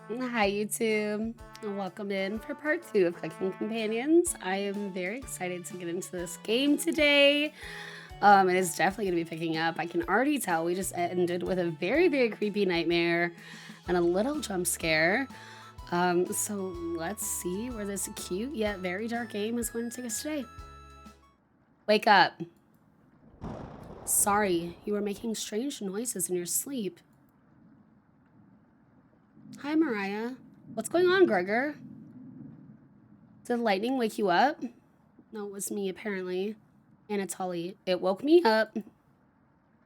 Hi, YouTube. Welcome in for part 2 of Cooking Companions. I am very excited to get into this game today. It is definitely going to be picking up. I can already tell we just ended with a very, very creepy nightmare and a little jump scare. So let's see where this cute yet very dark game is going to take us today. Wake up. Sorry, you were making strange noises in your sleep. Hi, Mariah. What's going on, Gregor? Did lightning wake you up? No, it was me, apparently. Anatoly. It woke me up.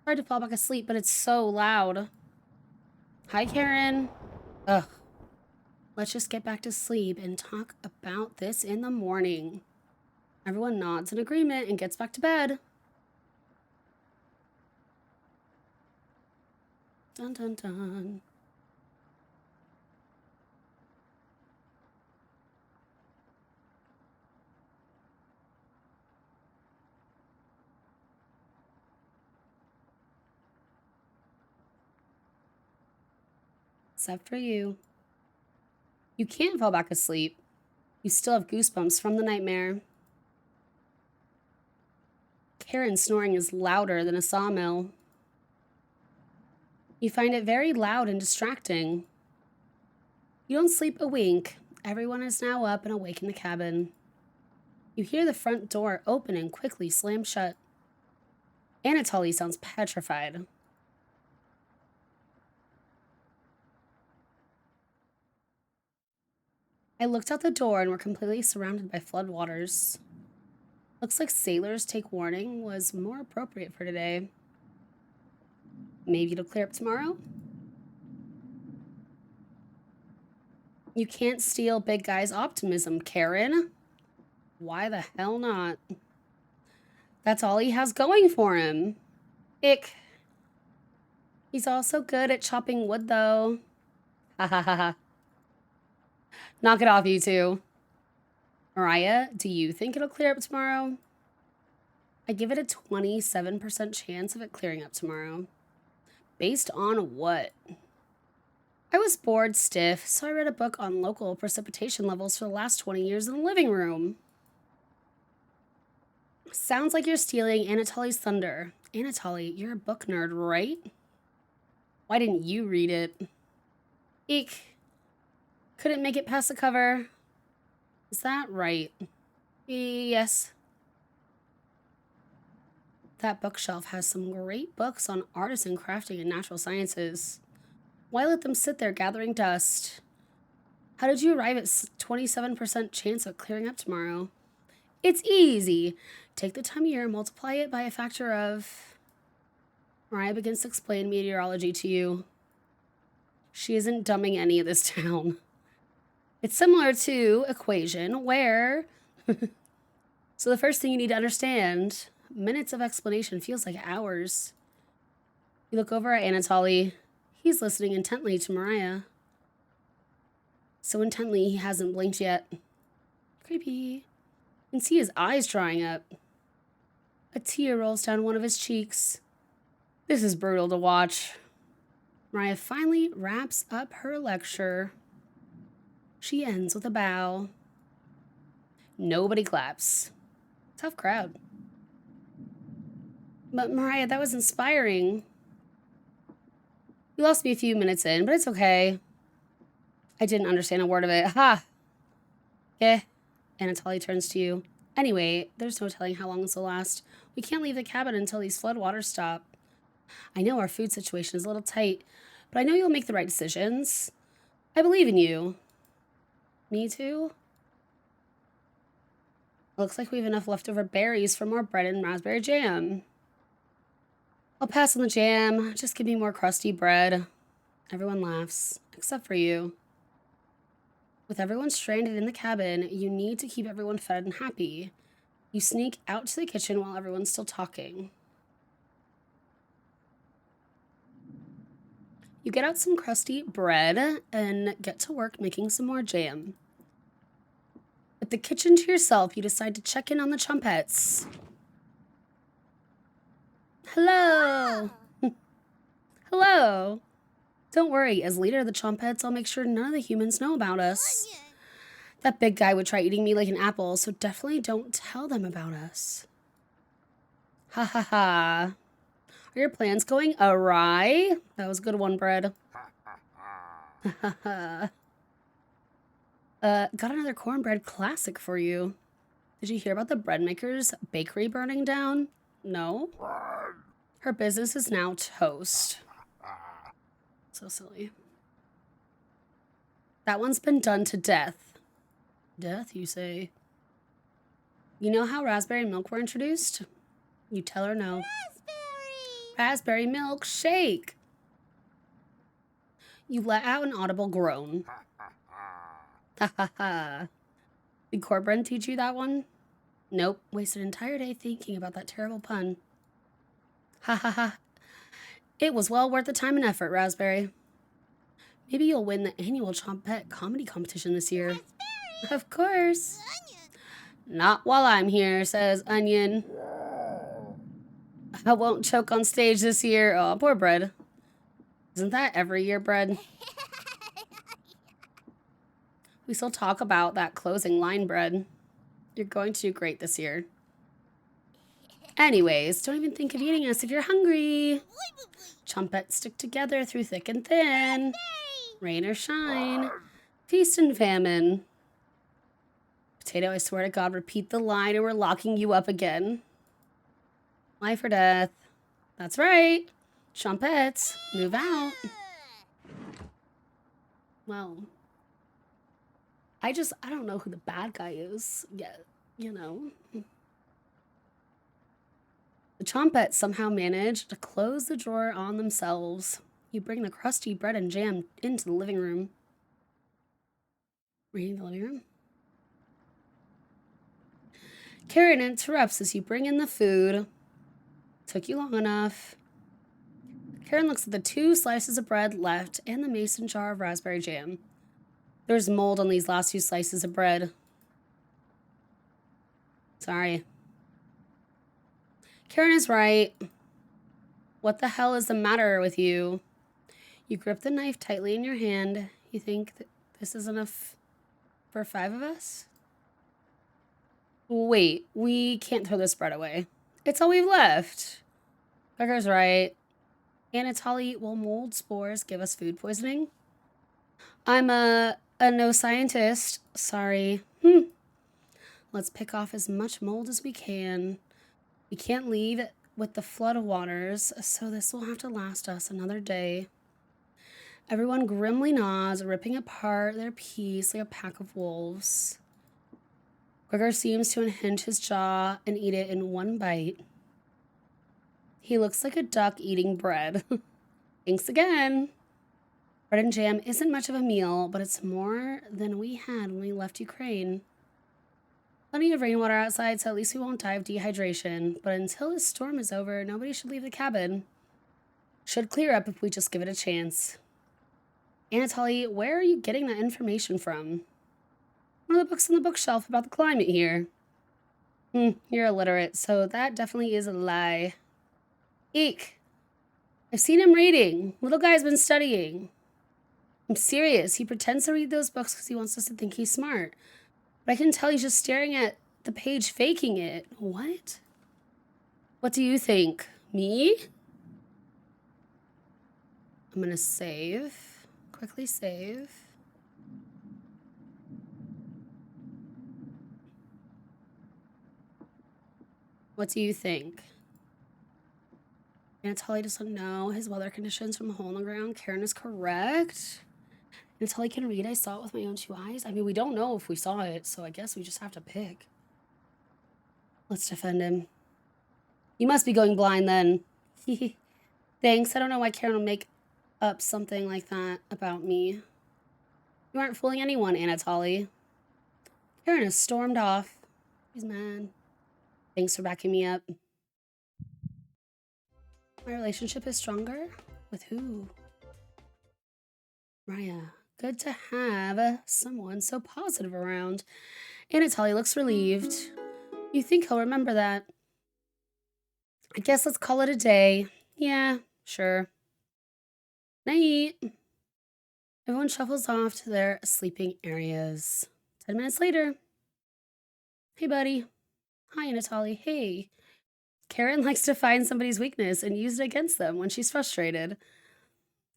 Tried to fall back asleep, but it's so loud. Hi, Karen. Ugh. Let's just get back to sleep and talk about this in the morning. Everyone nods in agreement and gets back to bed. Dun dun dun. Except for you. You can't fall back asleep. You still have goosebumps from the nightmare. Karen's snoring is louder than a sawmill. You find it very loud and distracting. You don't sleep a wink. Everyone is now up and awake in the cabin. You hear the front door open and quickly slam shut. Anatoly sounds petrified. I looked out the door and we're completely surrounded by floodwaters. Looks like sailors take warning was more appropriate for today. Maybe it'll clear up tomorrow? You can't steal big guy's optimism, Karen. Why the hell not? That's all he has going for him. Ick. He's also good at chopping wood, though. Ha ha ha ha. Knock it off, you two. Mariah, do you think it'll clear up tomorrow? I give it a 27% chance of it clearing up tomorrow. Based on what? I was bored stiff, so I read a book on local precipitation levels for the last 20 years in the living room. Sounds like you're stealing Anatoly's thunder. Anatoly, you're a book nerd, right? Why didn't you read it? Eek. Couldn't make it past the cover. Is that right? Yes. That bookshelf has some great books on artisan crafting and natural sciences. Why let them sit there gathering dust? How did you arrive at 27% chance of clearing up tomorrow? It's easy. Take the time of year and multiply it by a factor of... Mariah begins to explain meteorology to you. She isn't dumbing any of this down. It's similar to equation where... So the first thing you need to understand, minutes of explanation feels like hours. You look over at Anatoly. He's listening intently to Mariah. So intently he hasn't blinked yet. Creepy. You can see his eyes drying up. A tear rolls down one of his cheeks. This is brutal to watch. Mariah finally wraps up her lecture. She ends with a bow. Nobody claps. Tough crowd. But Mariah, that was inspiring. You lost me a few minutes in, but it's okay. I didn't understand a word of it. Ha! Okay. Anatoly turns to you. Anyway, there's no telling how long this will last. We can't leave the cabin until these floodwaters stop. I know our food situation is a little tight, but I know you'll make the right decisions. I believe in you. Me too? Looks like we have enough leftover berries for more bread and raspberry jam. I'll pass on the jam. Just give me more crusty bread. Everyone laughs, except for you. With everyone stranded in the cabin, you need to keep everyone fed and happy. You sneak out to the kitchen while everyone's still talking. You get out some crusty bread and get to work making some more jam. With the kitchen to yourself, you decide to check in on the Chompettes. Hello! Hello! Don't worry, as leader of the Chompettes, I'll make sure none of the humans know about us. That big guy would try eating me like an apple, so definitely don't tell them about us. Ha ha ha. Are your plans going awry? That was a good one, Bread. Ha ha ha. Got another cornbread classic for you. Did you hear about the bread maker's bakery burning down? No? Her business is now toast. So silly. That one's been done to death. Death, you say? You know how raspberry milk were introduced? You tell her no. Raspberry milk shake! You let out an audible groan. Ha ha ha. Did Corbin teach you that one? Nope. Wasted an entire day thinking about that terrible pun. Ha ha ha. It was well worth the time and effort, Raspberry. Maybe you'll win the annual Chompette comedy competition this year. Raspberry! Of course. Onion. Not while I'm here, says Onion. I won't choke on stage this year. Oh, poor Bread. Isn't that every year, Bread? We still talk about that closing line, Bread. You're going to do great this year. Anyways, don't even think of eating us if you're hungry. Chompettes stick together through thick and thin. Rain or shine. Feast and famine. Potato, I swear to God, repeat the line or we're locking you up again. Life or death. That's right. Chompettes, move out. Well, I don't know who the bad guy is yet, you know. The Chompettes somehow managed to close the drawer on themselves. You bring the crusty bread and jam into the living room. Reading the living room? Karen interrupts as you bring in the food. Took you long enough. Karen looks at the 2 slices of bread left and the mason jar of raspberry jam. There's mold on these last 2 slices of bread. Sorry. Karen is right. What the hell is the matter with you? You grip the knife tightly in your hand. You think that this is enough for 5 of us? Wait, we can't throw this bread away. It's all we've left. Becker's right. Anatoly, will mold spores give us food poisoning? I'm a no scientist. Sorry. Let's pick off as much mold as we can. We can't leave it with the flood of waters, so this will have to last us another day. Everyone grimly gnaws, ripping apart their piece like a pack of wolves. Gregor seems to unhinge his jaw and eat it in one bite. He looks like a duck eating bread. Thanks again. Bread and jam isn't much of a meal, but it's more than we had when we left Ukraine. Plenty of rainwater outside, so at least we won't die of dehydration. But until this storm is over, nobody should leave the cabin. Should clear up if we just give it a chance. Anatoly, where are you getting that information from? One of the books on the bookshelf about the climate here. You're illiterate, so that definitely is a lie. Eek. I've seen him reading. Little guy's been studying. I'm serious. He pretends to read those books because he wants us to think he's smart. But I can tell he's just staring at the page, faking it. What? What do you think? Me? I'm gonna save. Quickly save. What do you think? Anatoly doesn't know his weather conditions from a hole in the ground. Karen is correct. Anatoly can read. I saw it with my own 2 eyes. I mean, we don't know if we saw it, so I guess we just have to pick. Let's defend him. You must be going blind then. Thanks. I don't know why Karen will make up something like that about me. You aren't fooling anyone, Anatoly. Karen has stormed off. He's mad. Thanks for backing me up. My relationship is stronger? With who? Mariah. Good to have someone so positive around. Anatoly looks relieved. You think he'll remember that? I guess let's call it a day. Yeah, sure. Night. Everyone shuffles off to their sleeping areas. 10 minutes later. Hey, buddy. Hi, Anatoly. Hey. Karen likes to find somebody's weakness and use it against them when she's frustrated.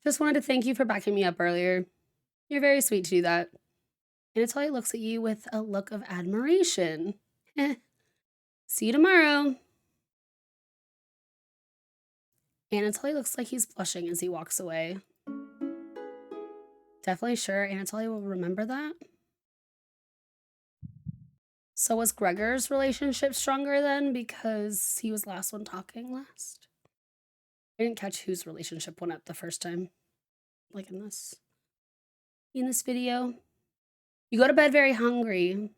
Just wanted to thank you for backing me up earlier. You're very sweet to do that. Anatoly looks at you with a look of admiration. See you tomorrow. Anatoly looks like he's blushing as he walks away. Definitely sure Anatoly will remember that. So was Gregor's relationship stronger then because he was the last one talking last? I didn't catch whose relationship went up the first time. Like in this video. You go to bed very hungry.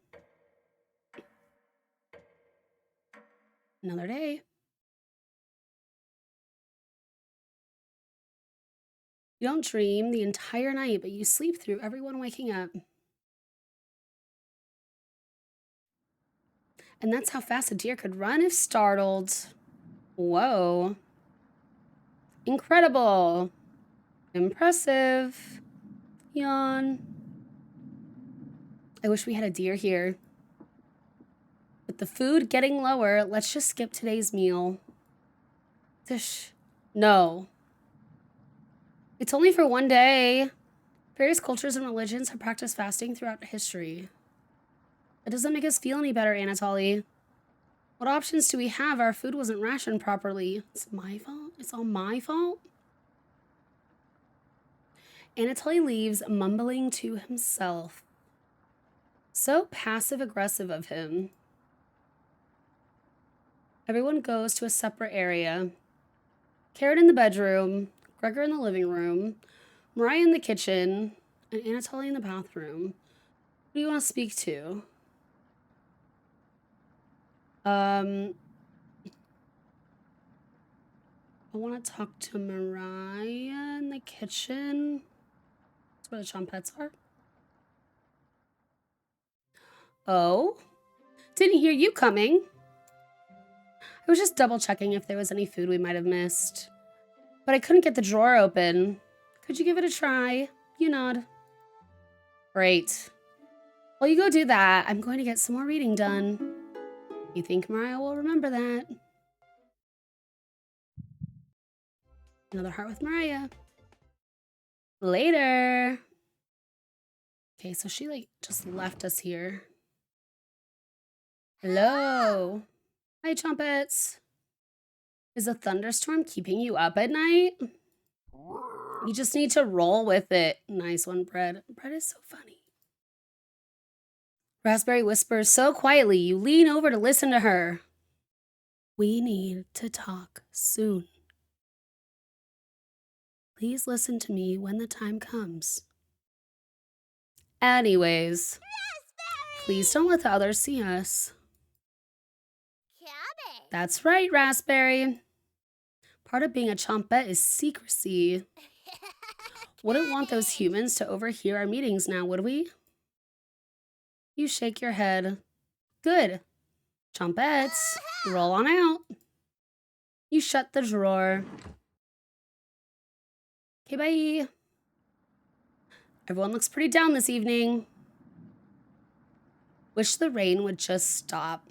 Another day. You don't dream the entire night, but you sleep through everyone waking up. And that's how fast a deer could run if startled. Whoa. Incredible. Impressive. Yawn. I wish we had a deer here. With the food getting lower, let's just skip today's meal. No. It's only for one day. Various cultures and religions have practiced fasting throughout history. It doesn't make us feel any better, Anatoly. What options do we have? Our food wasn't rationed properly. It's my fault? It's all my fault? Anatoly leaves, mumbling to himself. So passive-aggressive of him. Everyone goes to a separate area. Karen in the bedroom, Gregor in the living room, Mariah in the kitchen, and Anatoly in the bathroom. Who do you want to speak to? I want to talk to Mariah in the kitchen. That's where the Chompettes are. Oh? Didn't hear you coming. I was just double checking if there was any food we might have missed. But I couldn't get the drawer open. Could you give it a try? You nod. Great. Well, you go do that. I'm going to get some more reading done. You think Mariah will remember that? Another heart with Mariah. Later. Okay, so she just left us here. Hello. Hi, Chompettes. Is a thunderstorm keeping you up at night? You just need to roll with it. Nice one, Bread. Bread is so funny. Raspberry whispers so quietly, you lean over to listen to her. We need to talk soon. Please listen to me when the time comes. Anyways, Raspberry! Please don't let the others see us. Cabbage. That's right, Raspberry. Part of being a Chompette is secrecy. Wouldn't want those humans to overhear our meetings now, would we? You shake your head. Good. Chompettes, roll on out. You shut the drawer. Okay, bye. Everyone looks pretty down this evening. Wish the rain would just stop.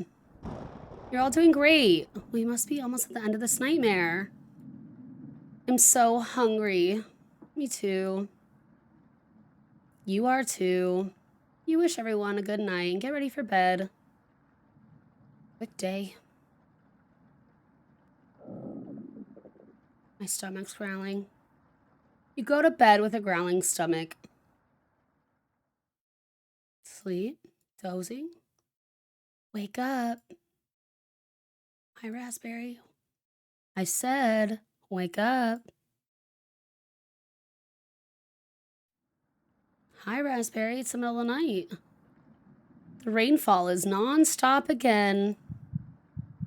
You're all doing great. We must be almost at the end of this nightmare. I'm so hungry. Me too. You are too. You wish everyone a good night and get ready for bed. Quick day. My stomach's growling. You go to bed with a growling stomach. Sleep, dozing. Wake up. Hi, Raspberry. I said, wake up. Hi, Raspberry. It's the middle of the night. The rainfall is non-stop again.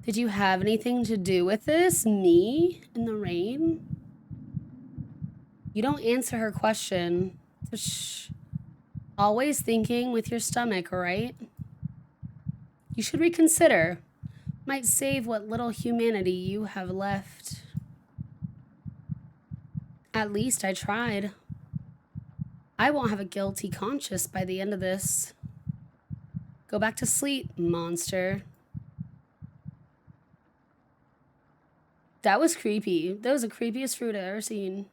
Did you have anything to do with this? Me? In the rain? You don't answer her question. Shh. Always thinking with your stomach, right? You should reconsider. Might save what little humanity you have left. At least I tried. I won't have a guilty conscience by the end of this. Go back to sleep, monster. That was creepy. That was the creepiest fruit I've ever seen.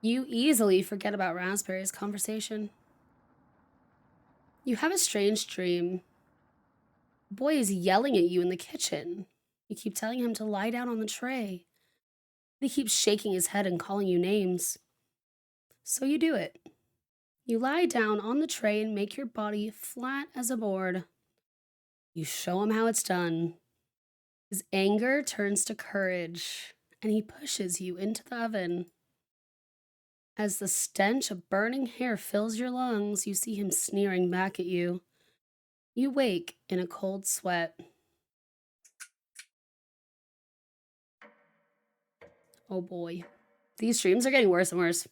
You easily forget about Raspberry's conversation. You have a strange dream. The boy is yelling at you in the kitchen. You keep telling him to lie down on the tray. He keeps shaking his head and calling you names. So you do it. You lie down on the tray and make your body flat as a board. You show him how it's done. His anger turns to courage, and he pushes you into the oven. As the stench of burning hair fills your lungs, you see him sneering back at you. You wake in a cold sweat. Oh boy. These streams are getting worse and worse.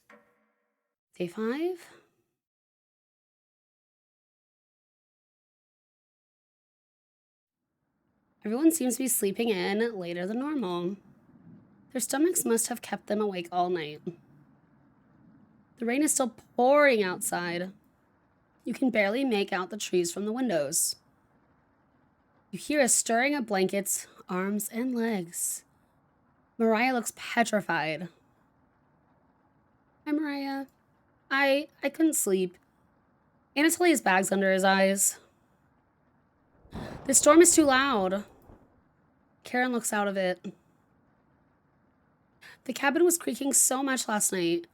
Day 5? Everyone seems to be sleeping in later than normal. Their stomachs must have kept them awake all night. The rain is still pouring outside. You can barely make out the trees from the windows. You hear a stirring of blankets, arms, and legs. Mariah looks petrified. Hi, Mariah. I couldn't sleep. Anatolia's bag's under his eyes. The storm is too loud. Karen looks out of it. The cabin was creaking so much last night.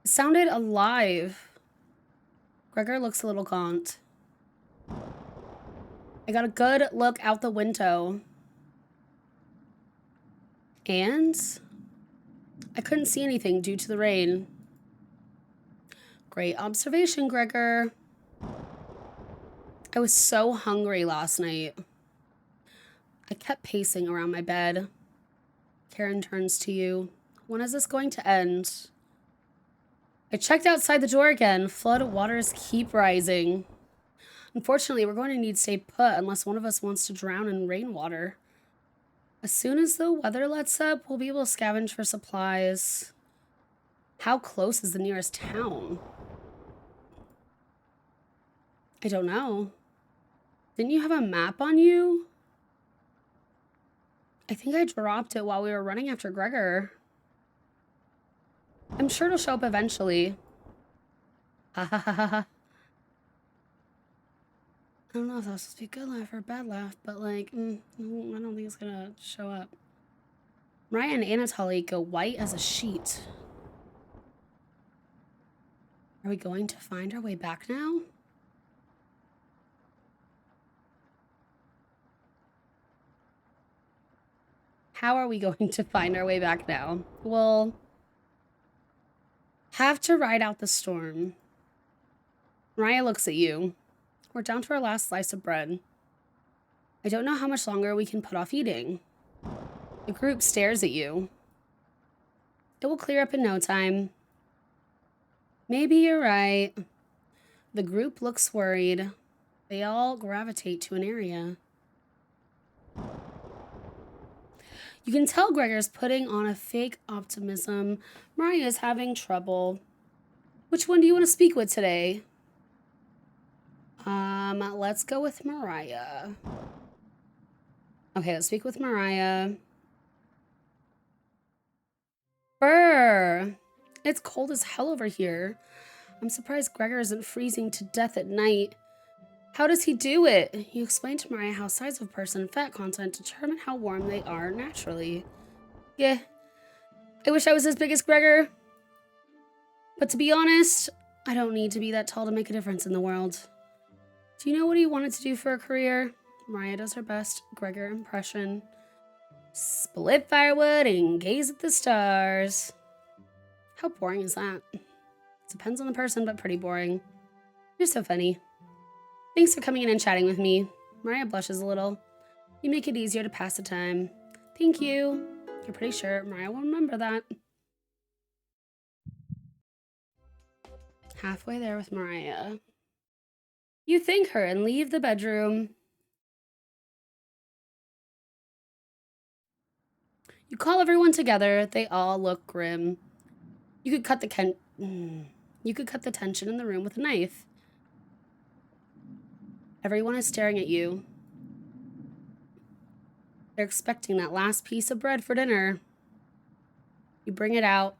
It sounded alive. Gregor looks a little gaunt. I got a good look out the window. And I couldn't see anything due to the rain. Great observation, Gregor. I was so hungry last night. I kept pacing around my bed. Karen turns to you. When is this going to end? I checked outside the door again. Flood waters keep rising. Unfortunately, we're going to need to stay put unless one of us wants to drown in rainwater. As soon as the weather lets up, we'll be able to scavenge for supplies. How close is the nearest town? I don't know. Didn't you have a map on you? I think I dropped it while we were running after Gregor. I'm sure it'll show up eventually. Ha ha ha ha ha. I don't know if that was supposed to be a good laugh or a bad laugh, but like, I don't think it's gonna show up. Mariah and Anatoly go white as a sheet. Are we going to find our way back now? How are we going to find our way back now? We'll have to ride out the storm. Mariah looks at you. We're down to our last slice of bread. I don't know how much longer we can put off eating. The group stares at you. It will clear up in no time. Maybe you're right. The group looks worried. They all gravitate to an area. You can tell Gregor's putting on a fake optimism. Mariah's having trouble. Which one do you want to speak with today? Let's go with Mariah. Okay, let's speak with Mariah. Brr! It's cold as hell over here. I'm surprised Gregor isn't freezing to death at night. How does he do it? You explained to Mariah how size of person and fat content determine how warm they are naturally. Yeah, I wish I was as big as Gregor. But to be honest, I don't need to be that tall to make a difference in the world. Do you know what he wanted to do for a career? Mariah does her best Gregor impression. Split firewood and gaze at the stars. How boring is that? Depends on the person, but pretty boring. You're so funny. Thanks for coming in and chatting with me. Mariah blushes a little. You make it easier to pass the time. Thank you. You're pretty sure Mariah will remember that. Halfway there with Mariah. You thank her and leave the bedroom. You call everyone together. They all look grim. You You could cut the tension in the room with a knife. Everyone is staring at you. They're expecting that last piece of bread for dinner. You bring it out.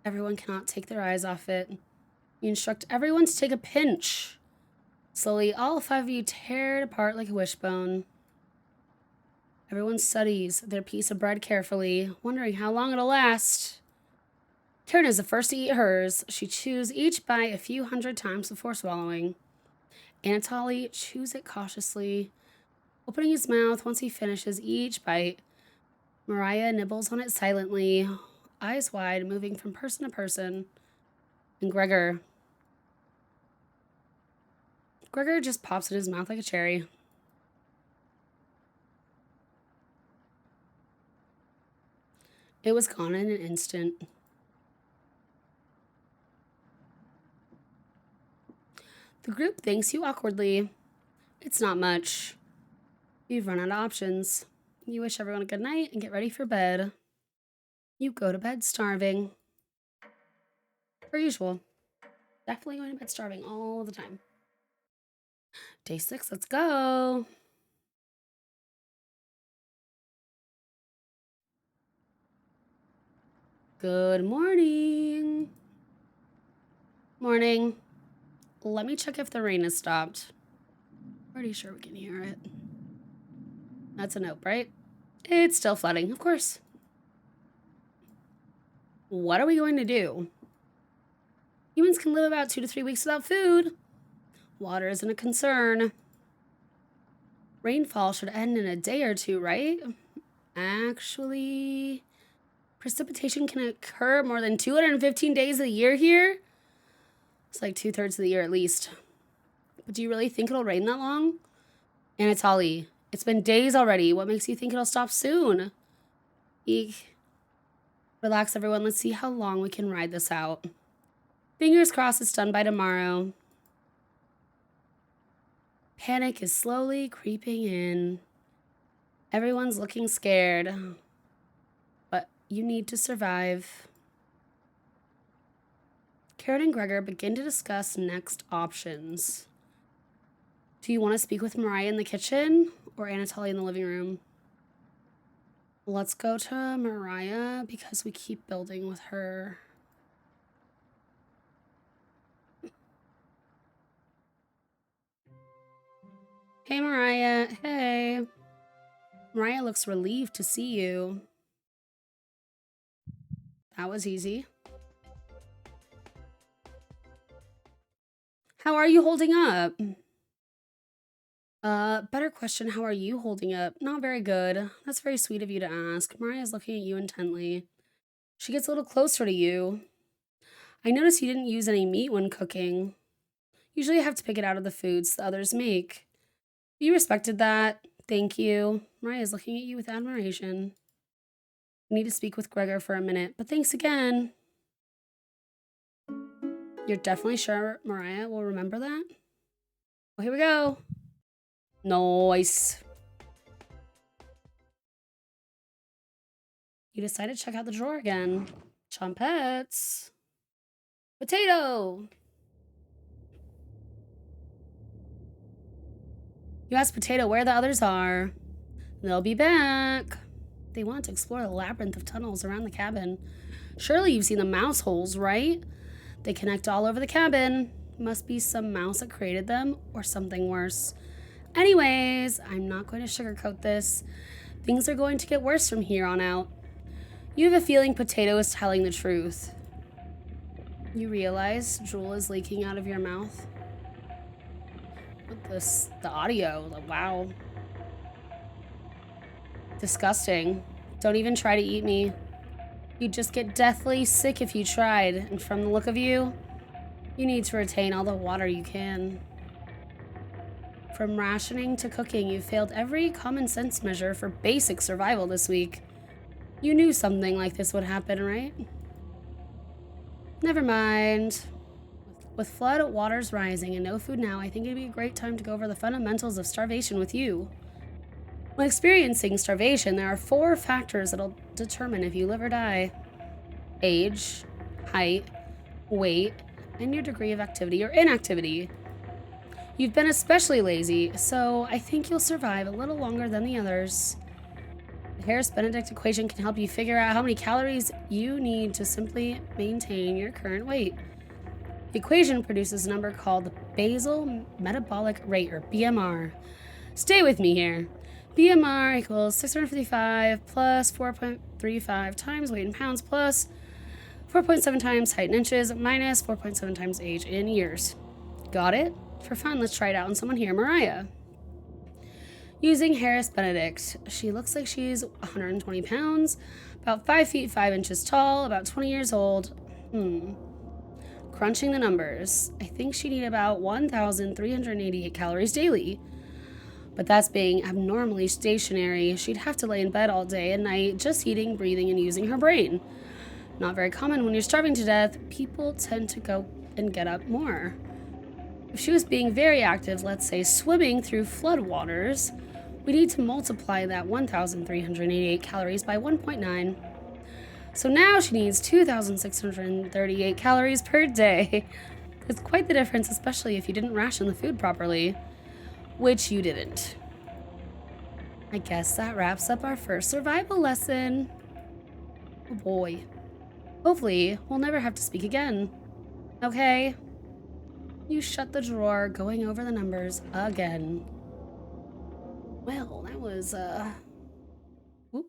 Everyone cannot take their eyes off it. You instruct everyone to take a pinch. Slowly, all 5 of you tear it apart like a wishbone. Everyone studies their piece of bread carefully, wondering how long it'll last. Karen is the first to eat hers. She chews each bite a few hundred times before swallowing. Anatoly chews it cautiously, opening his mouth once he finishes each bite. Mariah nibbles on it silently, eyes wide, moving from person to person. And Gregor just pops in his mouth like a cherry. It was gone in an instant. The group thanks you awkwardly. It's not much. You've run out of options. You wish everyone a good night and get ready for bed. You go to bed starving. Per usual. Definitely going to bed starving all the time. Day 6, let's go. Good morning. Morning. Let me check if the rain has stopped. Pretty sure we can hear it. That's a nope, right? It's still flooding, of course. What are we going to do? Humans can live about 2 to 3 weeks without food. Water isn't a concern. Rainfall should end in a day or 2, right? Actually, precipitation can occur more than 215 days of the year here. It's like 2/3 of the year at least. But do you really think it'll rain that long? Anatoly, it's been days already. What makes you think it'll stop soon? Eek. Relax, everyone. Let's see how long we can ride this out. Fingers crossed it's done by tomorrow. Panic is slowly creeping in. Everyone's looking scared. But you need to survive. Karen and Gregor begin to discuss next options. Do you want to speak with Mariah in the kitchen or Anatoly in the living room? Let's go to Mariah because we keep building with her. Hey, Mariah. Hey. Mariah looks relieved to see you. That was easy. How are you holding up? Better question, how are you holding up? Not very good. That's very sweet of you to ask. Mariah's looking at you intently. She gets a little closer to you. I noticed you didn't use any meat when cooking. Usually I have to pick it out of the foods the others make. You respected that. Thank you. Mariah's looking at you with admiration. I need to speak with Gregor for a minute, but thanks again. You're definitely sure Mariah will remember that? Well, here we go. Nice. You decide to check out the drawer again. Chompettes. Potato. You ask Potato where the others are. They'll be back. They want to explore the labyrinth of tunnels around the cabin. Surely you've seen the mouse holes, right? They connect all over the cabin. Must be some mouse that created them or something worse. Anyways, I'm not going to sugarcoat this. Things are going to get worse from here on out. You have a feeling Potato is telling the truth. You realize drool is leaking out of your mouth. The audio, wow. Disgusting. Don't even try to eat me. You'd just get deathly sick if you tried, and from the look of you, you need to retain all the water you can. From rationing to cooking, you failed every common sense measure for basic survival this week. You knew something like this would happen, right? Never mind. With flood waters rising and no food now, I think it'd be a great time to go over the fundamentals of starvation with you. When experiencing starvation, there are 4 factors that'll determine if you live or die. Age, height, weight, and your degree of activity or inactivity. You've been especially lazy, so I think you'll survive a little longer than the others. The Harris-Benedict equation can help you figure out how many calories you need to simply maintain your current weight. The equation produces a number called the basal metabolic rate, or BMR. Stay with me here. BMR equals 655 plus 4.35 times weight in pounds plus 4.7 times height in inches minus 4.7 times age in years. Got it? For fun, let's try it out on someone here, Mariah. Using Harris-Benedict, she looks like she's 120 pounds, about 5 feet 5 inches tall, about 20 years old. Crunching the numbers, I think she'd eat about 1,388 calories daily. But that's being abnormally stationary. She'd have to lay in bed all day and night, just eating, breathing, and using her brain. Not very common when you're starving to death. People tend to go and get up more. If she was being very active, let's say swimming through floodwaters, we need to multiply that 1,388 calories by 1.9. So now she needs 2,638 calories per day. It's quite the difference, especially if you didn't ration the food properly, which you didn't. I guess that wraps up our first survival lesson. Oh boy. Hopefully, we'll never have to speak again. Okay? You shut the drawer, going over the numbers again. Well, that was, whoop.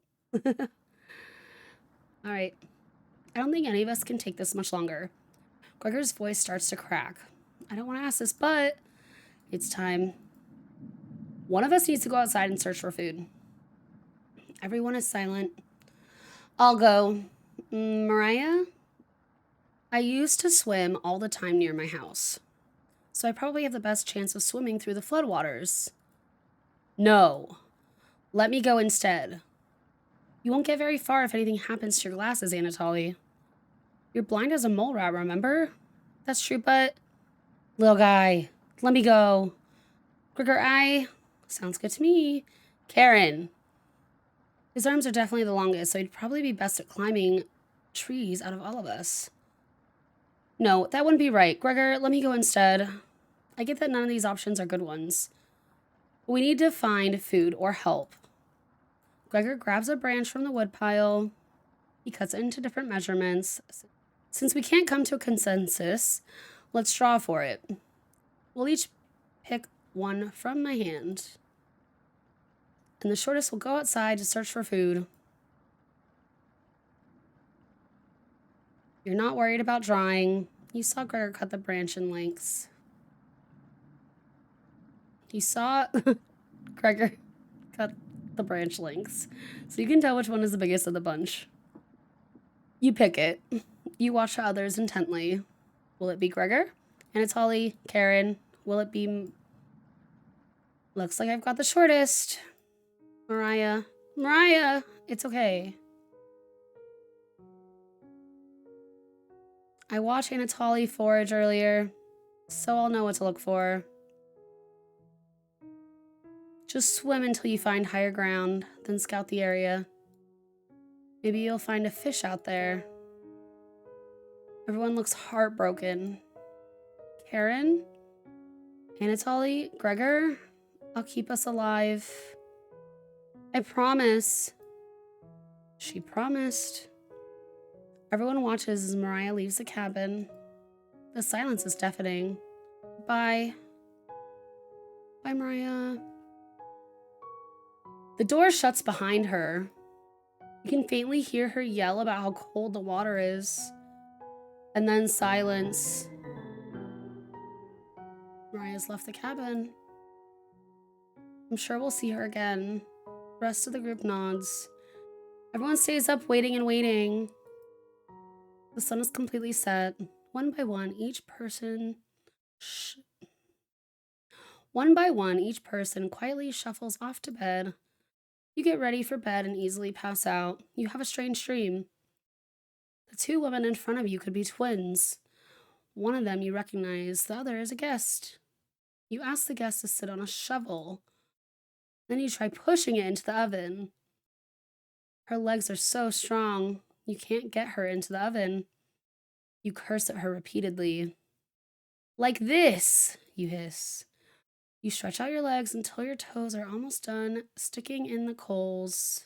Alright. I don't think any of us can take this much longer. Gregor's voice starts to crack. I don't want to ask this, but it's time. One of us needs to go outside and search for food. Everyone is silent. I'll go. Mariah? I used to swim all the time near my house, so I probably have the best chance of swimming through the floodwaters. No. Let me go instead. You won't get very far if anything happens to your glasses, Anatoly. You're blind as a mole rat, remember? That's true, but... Little guy, let me go. Gregor, sounds good to me. Karen. His arms are definitely the longest, so he'd probably be best at climbing trees out of all of us. No, that wouldn't be right. Gregor, let me go instead. I get that none of these options are good ones. We need to find food or help. Gregor grabs a branch from the woodpile. He cuts it into different measurements. Since we can't come to a consensus, let's draw for it. We'll each pick one from my hand. And the shortest will go outside to search for food. You're not worried about drawing. You saw Gregor cut the branch in lengths. You saw Gregor cut the branch lengths. So you can tell which one is the biggest of the bunch. You pick it. You watch the others intently. Will it be Gregor? Anatoly? Karen? Will it be... Looks like I've got the shortest. Mariah. Mariah! It's okay. I watched Anatoly forage earlier, so I'll know what to look for. Just swim until you find higher ground, then scout the area. Maybe you'll find a fish out there. Everyone looks heartbroken. Karen? Anatoly? Gregor? I'll keep us alive. I promise. She promised. Everyone watches as Mariah leaves the cabin. The silence is deafening. Bye. Bye, Mariah. The door shuts behind her. You can faintly hear her yell about how cold the water is. And then silence. Mariah's left the cabin. I'm sure we'll see her again. The rest of the group nods. Everyone stays up waiting and waiting. The sun is completely set. One by one, each person quietly shuffles off to bed. You get ready for bed and easily pass out. You have a strange dream. The two women in front of you could be twins. One of them you recognize, the other is a guest. You ask the guest to sit on a shovel. Then you try pushing it into the oven. Her legs are so strong, you can't get her into the oven. You curse at her repeatedly. Like this, you hiss. You stretch out your legs until your toes are almost done sticking in the coals.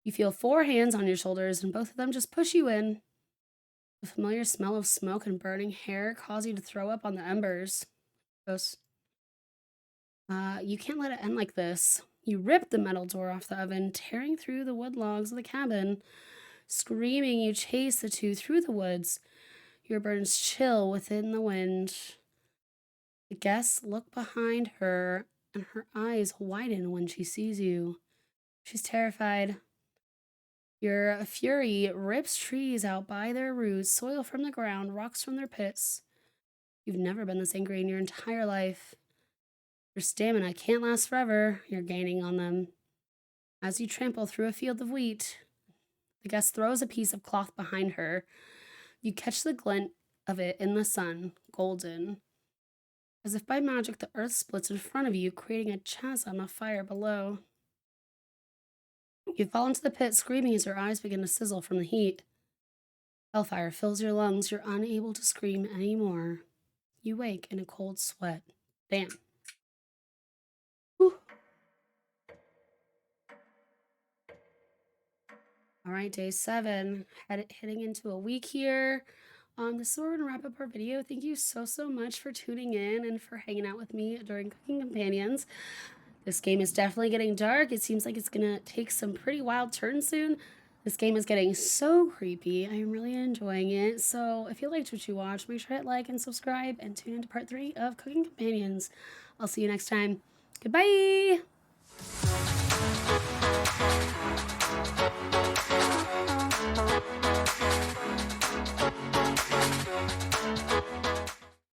You feel 4 hands on your shoulders, and both of them just push you in. The familiar smell of smoke and burning hair cause you to throw up on the embers. Gross. You can't let it end like this. You rip the metal door off the oven, tearing through the wood logs of the cabin. Screaming, you chase the two through the woods. Your burns chill within the wind. The guests look behind her, and her eyes widen when she sees you. She's terrified. Your fury rips trees out by their roots, soil from the ground, rocks from their pits. You've never been this angry in your entire life. Your stamina can't last forever. You're gaining on them. As you trample through a field of wheat, the guest throws a piece of cloth behind her. You catch the glint of it in the sun, golden. As if by magic, the earth splits in front of you, creating a chasm of fire below. You fall into the pit, screaming as your eyes begin to sizzle from the heat. Hellfire fills your lungs. You're unable to scream anymore. You wake in a cold sweat. Damn. Whew. All right, day 7. Heading into a week here. This is where we're going to wrap up our video. Thank you so much for tuning in and for hanging out with me during Cooking Companions. This game is definitely getting dark. It seems like it's going to take some pretty wild turns soon. This game is getting so creepy. I'm really enjoying it. So if you liked what you watched, make sure to hit like and subscribe and tune into part 3 of Cooking Companions. I'll see you next time. Goodbye!